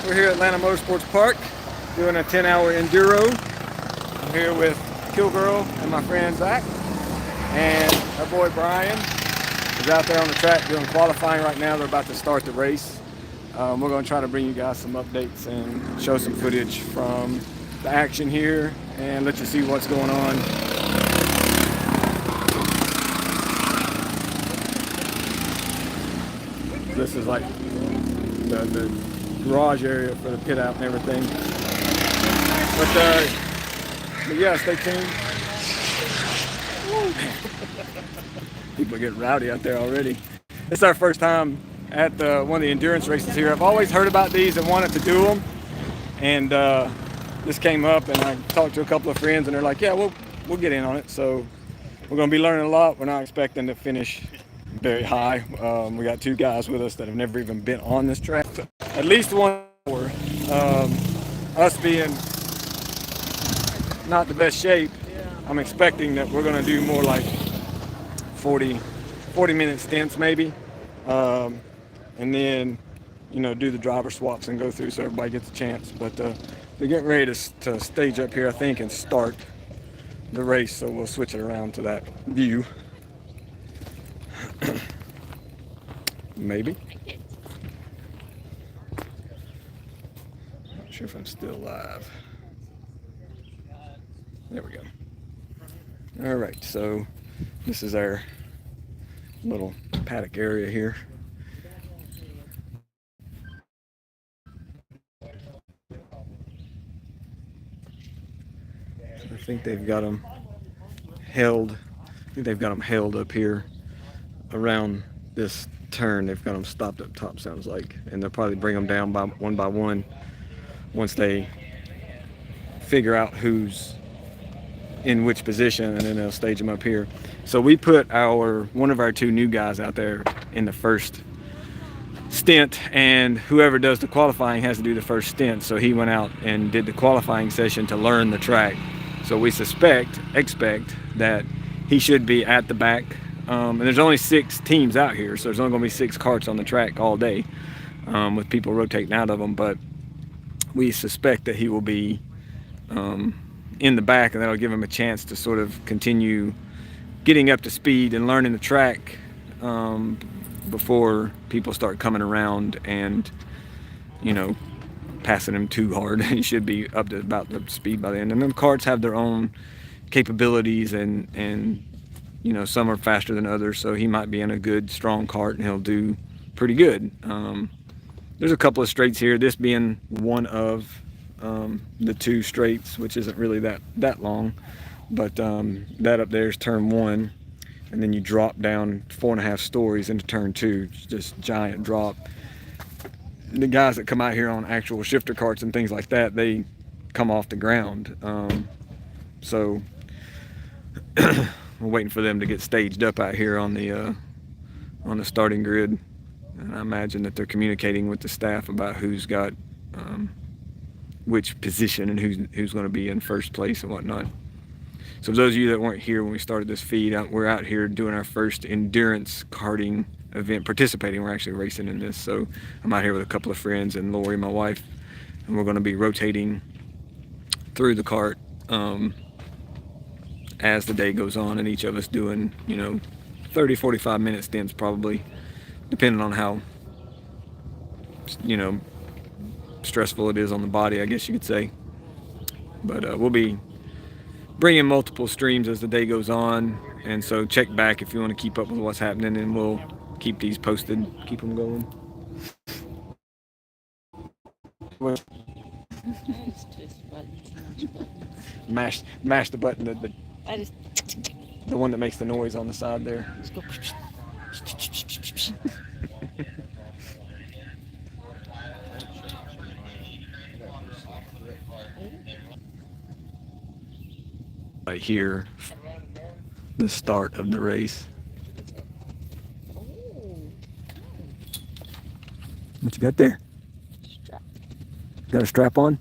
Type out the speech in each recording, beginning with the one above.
We're here at Atlanta Motorsports Park doing a 10-hour enduro. I'm here with Kilgirl and my friend Zach, and our boy Brian is out there on the track doing qualifying right now. They're about to start the race. We're going to try to bring you guys some updates and show some footage from the action here and let you see what's going on. This is like the garage area for the pit out and everything. But yeah, stay tuned. People are getting rowdy out there already. It's our first time at one of the endurance races here. I've always heard about these and wanted to do them, and this came up, and I talked to a couple of friends, and they're like, "Yeah, we'll get in on it." So we're going to be learning a lot. We're not expecting to finish very high. We got two guys with us that have never even been on this track. At least 1 hour. Us being not the best shape, I'm expecting that we're going to do more like 40-minute stints maybe, and then do the driver swaps and go through so everybody gets a chance. But they're getting ready to stage up here, I think, and start the race, so we'll switch it around to that view. Maybe. Not sure if I'm still live. There we go. All right, so this is our little paddock area here. I think they've got them held. I think they've got them held up here around this turn. They've got them stopped up top, sounds like, and they'll probably bring them down by one once they figure out who's in which position, and then they'll stage them up here. So we put one of our two new guys out there in the first stint, and whoever does the qualifying has to do the first stint. So he went out and did the qualifying session to learn the track. So we expect that he should be at the back. And there's only 6 teams out here, so there's only going to be 6 karts on the track all day, with people rotating out of them. But we suspect that he will be in the back, and that'll give him a chance to sort of continue getting up to speed and learning the track before people start coming around and passing him too hard. He should be up to about the speed by the end. And then karts have their own capabilities, and some are faster than others, so he might be in a good strong kart and he'll do pretty good. There's a couple of straights here, this being one of the 2 straights, which isn't really that long, but that up there is turn 1, and then you drop down 4.5 stories into turn 2. It's just giant drop. The guys that come out here on actual shifter karts and things like that, they come off the ground. So we're waiting for them to get staged up out here on the starting grid, and I imagine that they're communicating with the staff about who's got which position and who's going to be in first place and whatnot. So for those of you that weren't here when we started this feed, we're out here doing our first endurance karting event, participating. We're actually racing in this. So I'm out here with a couple of friends and Lori, my wife, and we're going to be rotating through the kart as the day goes on, and each of us doing 30-45 minute stints, probably, depending on how stressful it is on the body, I guess you could say. But we'll be bringing multiple streams as the day goes on, and so check back if you want to keep up with what's happening, and we'll keep these posted, keep them going. Mash the button, the one that makes the noise on the side there. Right here, the start of the race. What you got there? Got a strap on?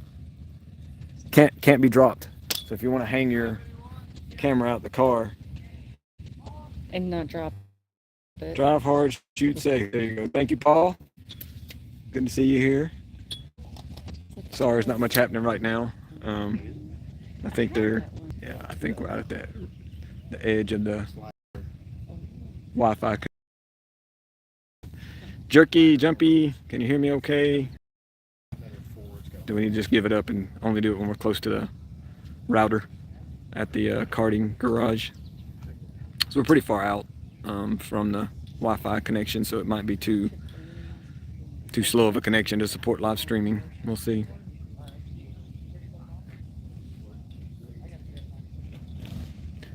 Can't be dropped. So if you want to hang your camera out the car and not drop it. Drive hard, shoot safe. There you go. Thank you, Paul. Good to see you here. Sorry, there's not much happening right now. I think they're, yeah, I think we're out at the edge of the Wi-Fi. Jerky, jumpy, can you hear me okay? Do we need to just give it up and only do it when we're close to the router at the karting garage? So we're pretty far out from the Wi-Fi connection, so it might be too slow of a connection to support live streaming. We'll see.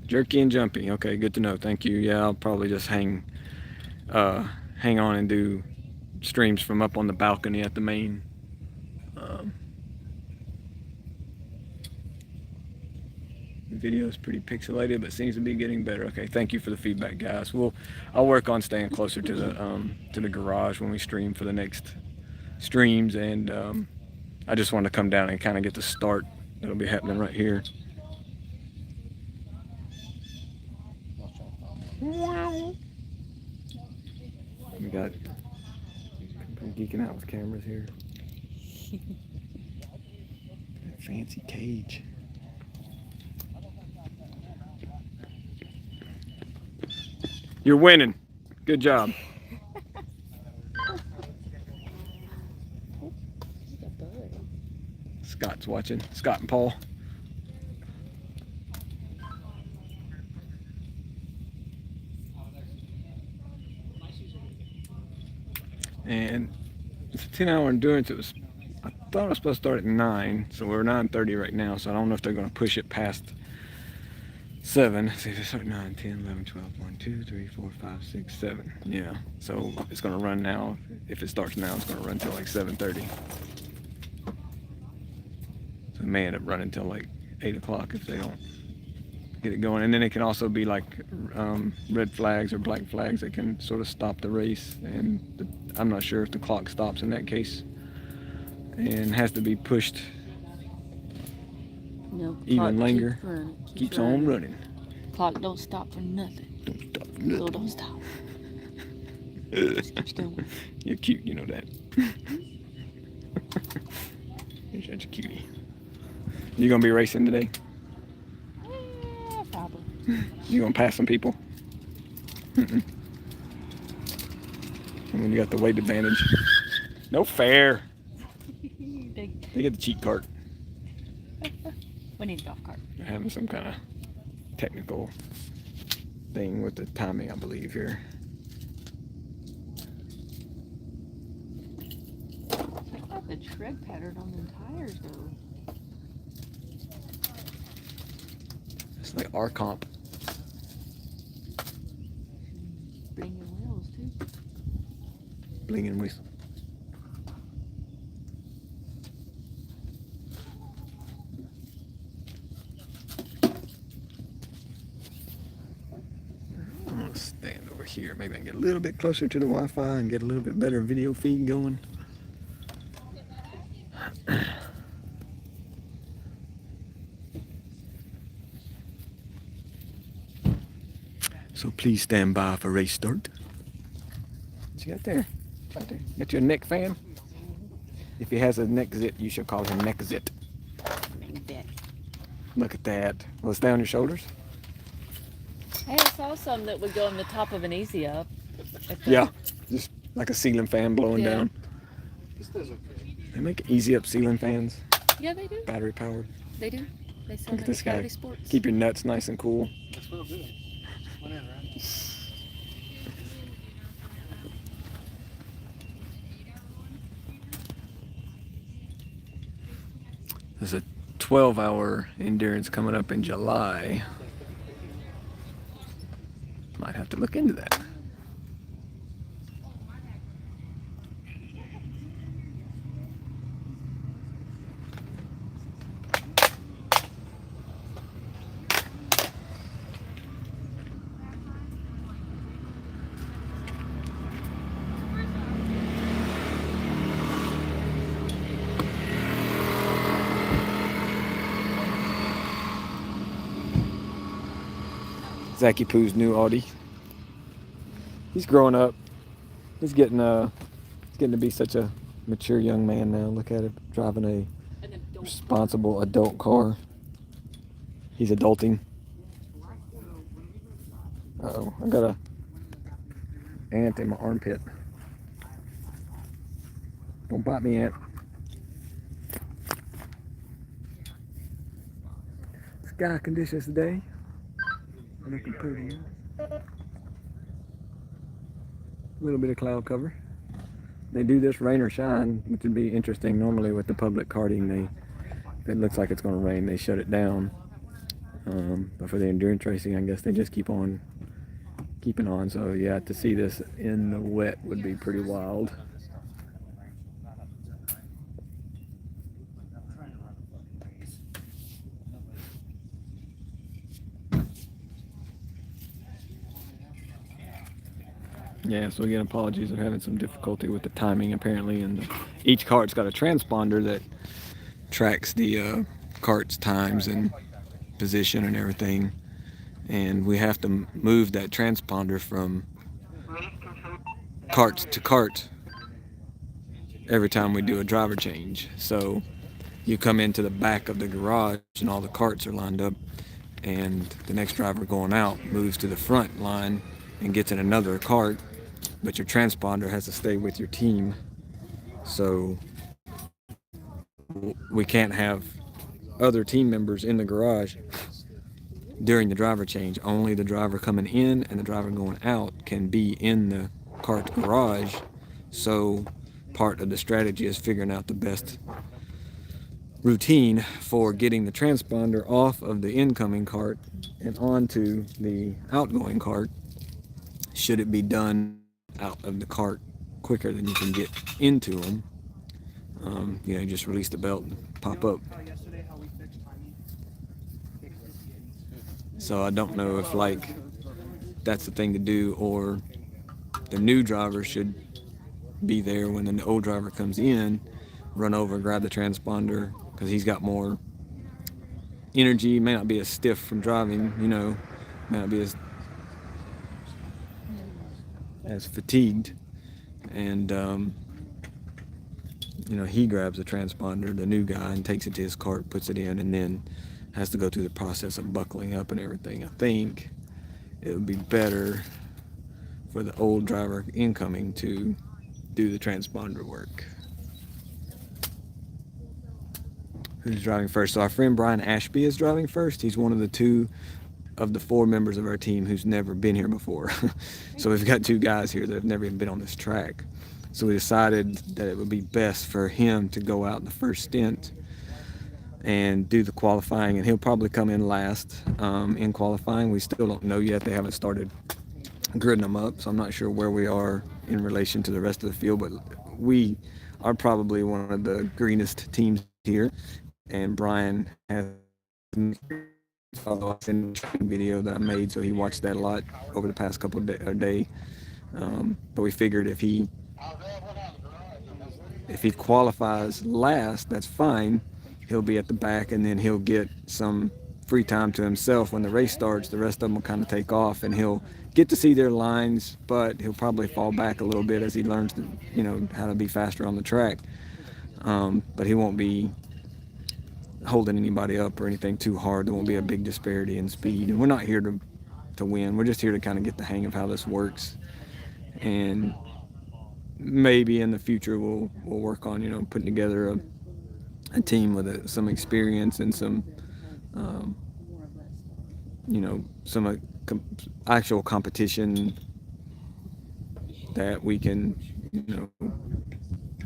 Jerky and jumpy. Okay, good to know. Thank you. Yeah, I'll probably just hang on and do streams from up on the balcony at the main. The video is pretty pixelated, but seems to be getting better. Okay, thank you for the feedback, guys. I'll work on staying closer to the garage when we stream for the next streams, and I just wanted to come down and kind of get the start that'll be happening right here. We got I'm geeking out with cameras here. Fancy cage. You're winning. Good job. Scott's watching. Scott and Paul. And it's a 10-hour endurance. I thought it was supposed to start at 9, so we're 9:30 right now, so I don't know if they're going to push it past 7. Let's see, they start 9, 10, 11, 12, 1, 2, 3, 4, 5, 6, 7. Yeah, so it's going to run now. If it starts now, it's going to run till like 7:30. So it may end up running till like 8 o'clock if they don't get it going. And then it can also be like red flags or black flags that can sort of stop the race. And I'm not sure if the clock stops in that case and has to be pushed even longer. Keeps on running. Clock don't stop for nothing. Don't stop for nothing. So don't stop. You're cute, you know that. You're such a cutie. You gonna be racing today? Yeah, probably. You gonna pass some people? And then you got the weight advantage. No fair. They get the cheat cart. We need a golf cart. They're having some kind of technical thing with the timing, I believe, here. Check out the tread pattern on the tires, though. It's like our comp. Blinging wheels, too. Blinging wheels. I'm gonna stand over here. Maybe I can get a little bit closer to the Wi-Fi and get a little bit better video feed going. So please stand by for race start. What you got there? Right there. Got your neck fan? If he has a neck zit, you should call him neck zit. Look at that. Will it stay on your shoulders? Hey, I saw some that would go on the top of an easy up. Yeah, just like a ceiling fan blowing Yeah. down. They make easy up ceiling fans, Yeah, they do. battery powered. They do. They sell Look at them this at guy. Saturday Sports. Keep your nuts nice and cool. That's what I'm doing. Come on in, right? There's a 12-hour endurance coming up in July. Might have to look into that. Zachy Pooh's new Audi. He's growing up. He's getting to be such a mature young man now. Look at him driving a responsible adult car. He's adulting. Uh-oh, I got a ant in my armpit. Don't bite me, ant. Sky conditions today are looking pretty. A little bit of cloud cover. They do this rain or shine, which would be interesting. Normally with the public karting, if it looks like it's going to rain, they shut it down. But for the endurance racing, I guess they just keep on keeping on. So yeah, to see this in the wet would be pretty wild. Yeah, so again, apologies. They're having some difficulty with the timing apparently, and each cart's got a transponder that tracks the cart's times and position and everything, and we have to move that transponder from cart to cart every time we do a driver change. So you come into the back of the garage and all the carts are lined up, and the next driver going out moves to the front line and gets in another cart, but your transponder has to stay with your team. So we can't have other team members in the garage during the driver change. Only the driver coming in and the driver going out can be in the cart garage. So part of the strategy is figuring out the best routine for getting the transponder off of the incoming cart and onto the outgoing cart, should it be done out of the cart quicker than you can get into them. You just release the belt and pop up. So I don't know if that's the thing to do, or the new driver should be there when the old driver comes in, run over, grab the transponder, because he's got more energy, may not be as stiff from driving, may not be as fatigued, and he grabs the transponder, the new guy, and takes it to his cart, puts it in, and then has to go through the process of buckling up and everything. I think it would be better for the old driver incoming to do the transponder work. Who's driving first? So our friend Brian Ashby is driving first. He's one of the two of the four members of our team who's never been here before. So we've got two guys here that have never even been on this track. So we decided that it would be best for him to go out the first stint and do the qualifying, and he'll probably come in last in qualifying. We still don't know yet. They haven't started gridding them up, so I'm not sure where we are in relation to the rest of the field, but we are probably one of the greenest teams here, and Brian has a video that I made, so he watched that a lot over the past couple of days. But we figured if he qualifies last, that's fine. He'll be at the back, and then he'll get some free time to himself when the race starts. The rest of them will kind of take off, and he'll get to see their lines, but he'll probably fall back a little bit as he learns how to be faster on the track. But he won't be holding anybody up or anything too hard. There won't be a big disparity in speed, and we're not here to win. We're just here to kind of get the hang of how this works, and maybe in the future we'll work on putting together a team with some experience and some some actual competition that we can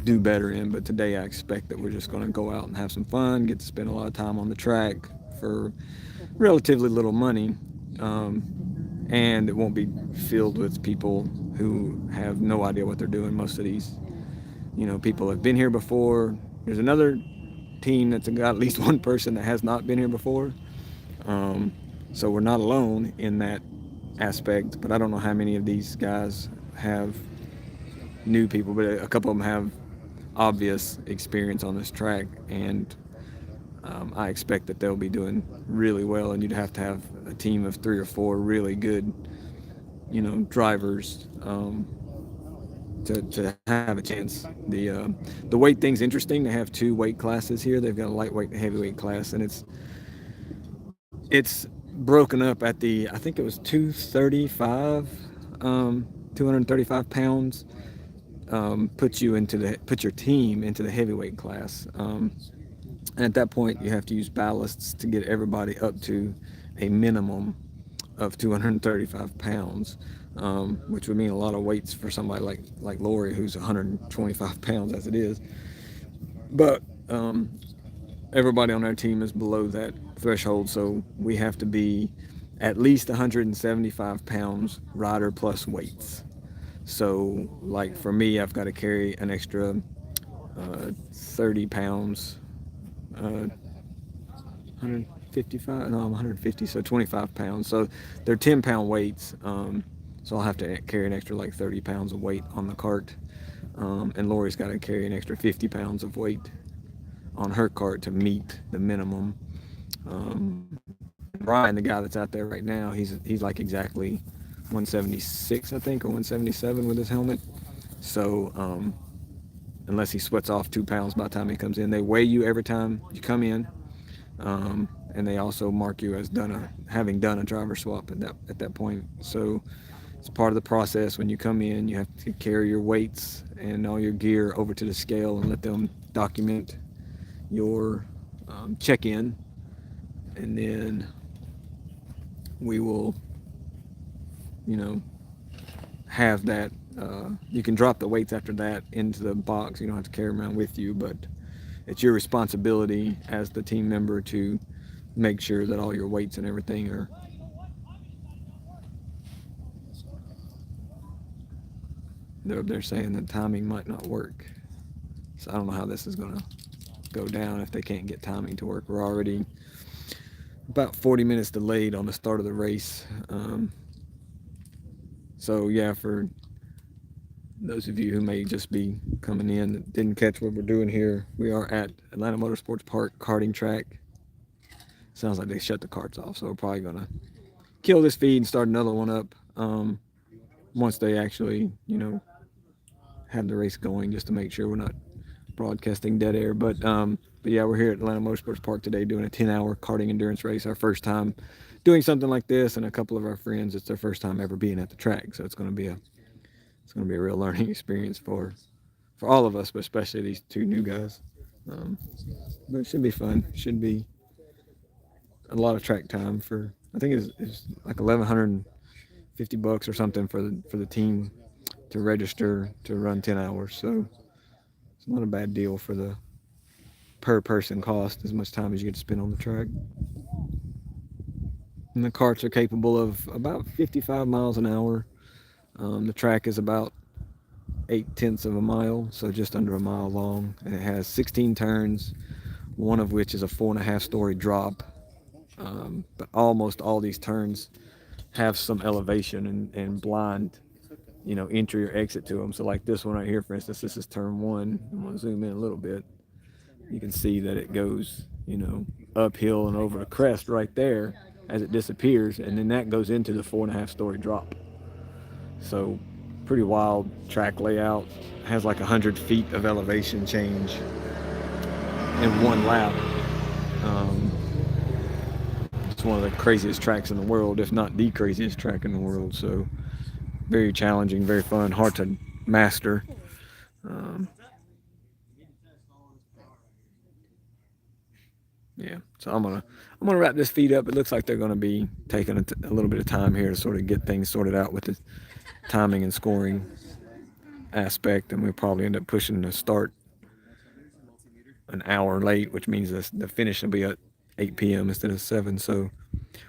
do better in. But today I expect that we're just going to go out and have some fun, get to spend a lot of time on the track for relatively little money, and it won't be filled with people who have no idea what they're doing. Most of these people have been here before. There's another team that's got at least one person that has not been here before, so we're not alone in that aspect. But I don't know how many of these guys have new people, but a couple of them have obvious experience on this track, and I expect that they'll be doing really well. And you'd have to have a team of 3 or 4 really good drivers to have a chance. The weight thing's interesting. They have two weight classes here. They've got a lightweight and heavyweight class, and it's broken up at the, I think it was 235, 235 pounds. Put your team into the heavyweight class. And at that point, you have to use ballasts to get everybody up to a minimum of 235 pounds, which would mean a lot of weights for somebody like Lori, who's 125 pounds as it is. But everybody on our team is below that threshold, so we have to be at least 175 pounds rider plus weights. So, like for me, I've got to carry an extra 30 pounds, 155, no, I'm 150, so 25 pounds. So they're 10-pound weights. So I'll have to carry an extra like 30 pounds of weight on the cart. And Lori's got to carry an extra 50 pounds of weight on her cart to meet the minimum. Brian, the guy that's out there right now, he's like exactly 176, I think, or 177 with his helmet. So unless he sweats off 2 pounds by the time he comes in, they weigh you every time you come in, and they also mark you as having done a driver swap at that point. So it's part of the process. When you come in, you have to carry your weights and all your gear over to the scale and let them document your check-in, and then we will, have that. You can drop the weights after that into the box. You don't have to carry them around with you, but it's your responsibility as the team member to make sure that all your weights and everything are they're saying that timing might not work. So I don't know how this is going to go down if they can't get timing to work. We're already about 40 minutes delayed on the start of the race. So yeah, for those of you who may just be coming in that didn't catch what we're doing here, we are at Atlanta Motorsports Park karting track. Sounds like they shut the carts off, so we're probably gonna kill this feed and start another one up once they actually, have the race going, just to make sure we're not broadcasting dead air. But yeah, we're here at Atlanta Motorsports Park today doing a 10-hour karting endurance race. Our first time doing something like this, and a couple of our friends, it's their first time ever being at the track. So it's going to be a real learning experience for all of us, but especially these two new guys. But it should be fun. It should be a lot of track time for, I think it's like $1,150 or something for the team to register to run 10 hours. So it's not a bad deal for the per person cost, as much time as you get to spend on the track. And the carts are capable of about 55 miles an hour. The track is about 0.8 of a mile, so just under a mile long, and it has 16 turns, one of which is a 4.5-story drop. But almost all these turns have some elevation and blind, entry or exit to them. So like this one right here, for instance, this is turn 1. I'm gonna zoom in a little bit. You can see that it goes, uphill and over a crest right there as it disappears, and then that goes into the 4.5-story drop. So pretty wild track layout. Has like 100 feet of elevation change in one lap. It's one of the craziest tracks in the world, if not the craziest track in the world. So very challenging, very fun, hard to master. Yeah, so I'm gonna wrap this feed up. It looks like they're gonna be taking a little bit of time here to sort of get things sorted out with the timing and scoring aspect, and we'll probably end up pushing the start an hour late, which means the finish will be at 8 p.m. instead of 7. So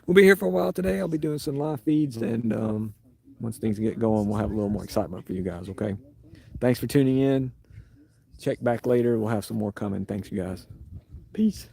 we'll be here for a while today. I'll be doing some live feeds, and once things get going, we'll have a little more excitement for you guys. Okay, thanks for tuning in. Check back later. We'll have some more coming. Thanks, you guys. Peace.